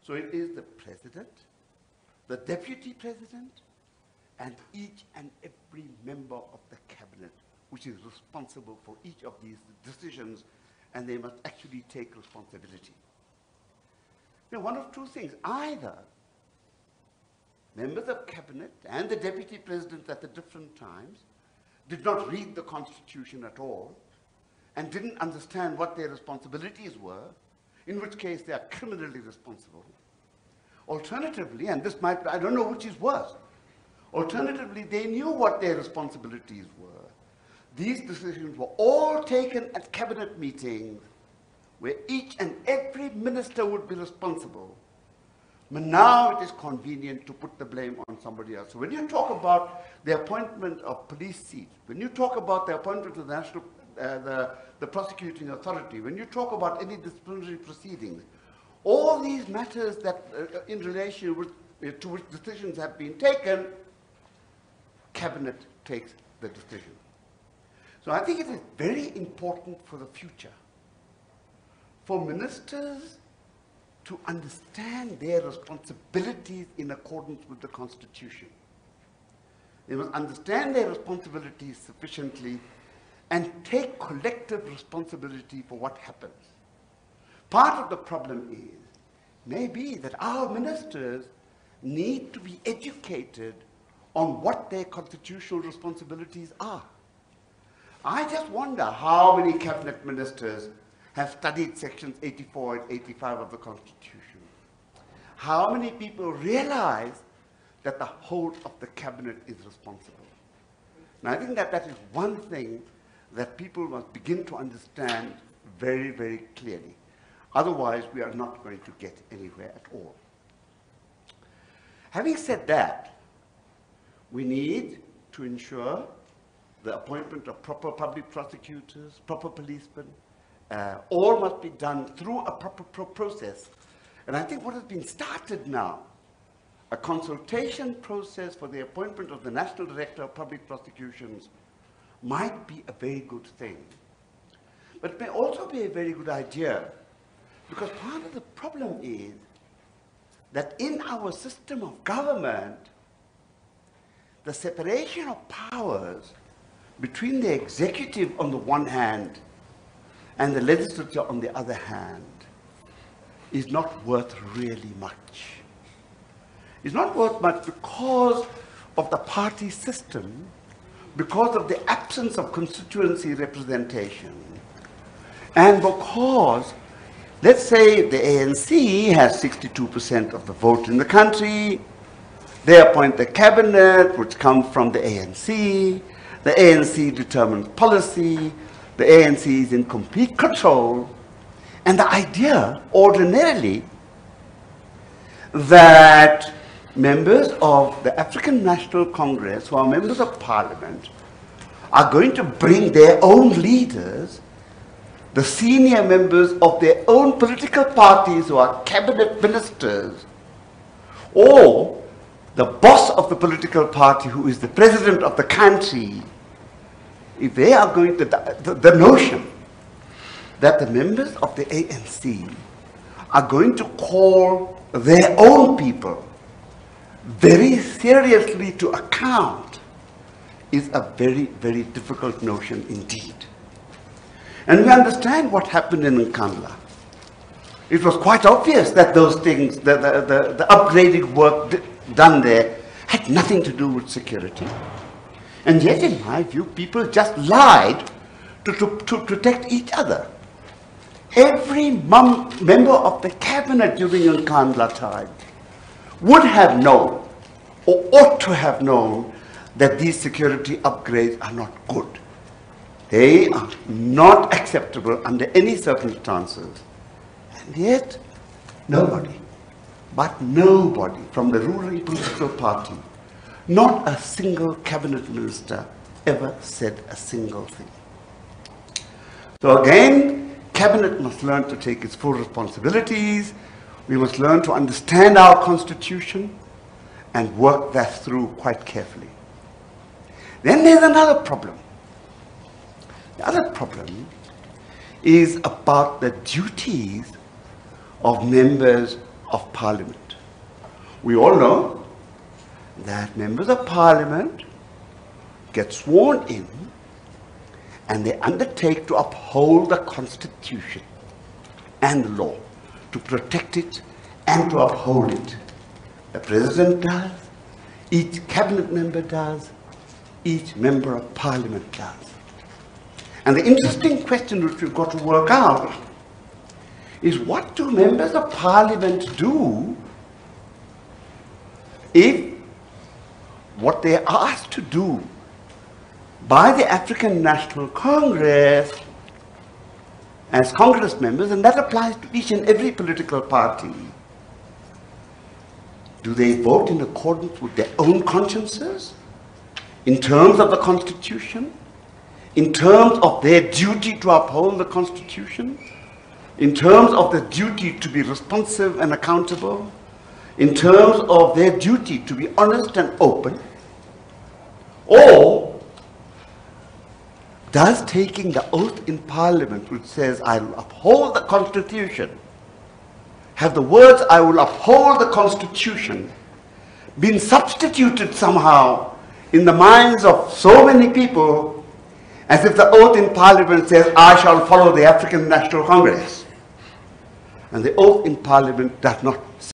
So it is the president, the deputy president, and each and every member of the cabinet which is responsible for each of these decisions, and they must actually take responsibility. Now, one of two things: either members of cabinet and the deputy president at the different times did not read the constitution at all and didn't understand what their responsibilities were, in which case they are criminally responsible. Alternatively, and this might, I don't know which is worse, alternatively, they knew what their responsibilities were. These decisions were all taken at cabinet meetings where each and every minister would be responsible. But now it is convenient to put the blame on somebody else. So when you talk about the appointment of police seats, when you talk about the appointment of the national, the prosecuting authority, when you talk about any disciplinary proceedings, all these matters that in relation with, to which decisions have been taken, cabinet takes the decision. So I think it is very important for the future for ministers to understand their responsibilities in accordance with the Constitution. They must understand their responsibilities sufficiently and take collective responsibility for what happens. Part of the problem is, maybe that our ministers need to be educated on what their constitutional responsibilities are. I just wonder how many cabinet ministers have studied sections 84 and 85 of the Constitution. How many people realize that the whole of the cabinet is responsible? And I think that that is one thing that people must begin to understand very, very clearly. Otherwise, we are not going to get anywhere at all. Having said that, we need to ensure the appointment of proper public prosecutors, proper policemen. All must be done through a proper process. And I think what has been started now, a consultation process for the appointment of the National Director of Public Prosecutions, might be a very good thing. But it may also be a very good idea, because part of the problem is that in our system of government, the separation of powers between the executive on the one hand and the legislature on the other hand is not worth really much. It's not worth much because of the party system, because of the absence of constituency representation, and because, let's say, the ANC has 62% of the vote in the country. They appoint the cabinet, which comes from the ANC. The ANC determines policy. The ANC is in complete control. And the idea, ordinarily, that members of the African National Congress, who are members of parliament, are going to bring their own leaders, the senior members of their own political parties who are cabinet ministers, or the boss of the political party who is the president of the country, if they are going to, the notion that the members of the ANC are going to call their own people very seriously to account is a very, very difficult notion indeed. And we understand what happened in Nkandla. It was quite obvious that those things, the upgrading work done there had nothing to do with security. And yet, in my view, people just lied to protect each other. Every member of the cabinet during Nkandla time would have known, or ought to have known, that these security upgrades are not good. They are not acceptable under any circumstances. And yet, nobody, but nobody from the ruling political party, not a single cabinet minister, ever said a single thing. So again, cabinet must learn to take its full responsibilities. We must learn to understand our constitution and work that through quite carefully. Then there's another problem. The other problem is about the duties of members of Parliament. We all know that members of Parliament get sworn in and they undertake to uphold the Constitution and the law, to protect it and to uphold it. The President does, each cabinet member does, each member of Parliament does. And the interesting question which we've got to work out is, what do members of Parliament do if what they are asked to do by the African National Congress as Congress members, and that applies to each and every political party, do they vote in accordance with their own consciences in terms of the Constitution, in terms of their duty to uphold the Constitution, in terms of the duty to be responsive and accountable, in terms of their duty to be honest and open? Or does taking the oath in Parliament, which says, I will uphold the Constitution, have the words, I will uphold the Constitution, been substituted somehow in the minds of so many people as if the oath in Parliament says, I shall follow the African National Congress? And the oath in Parliament does not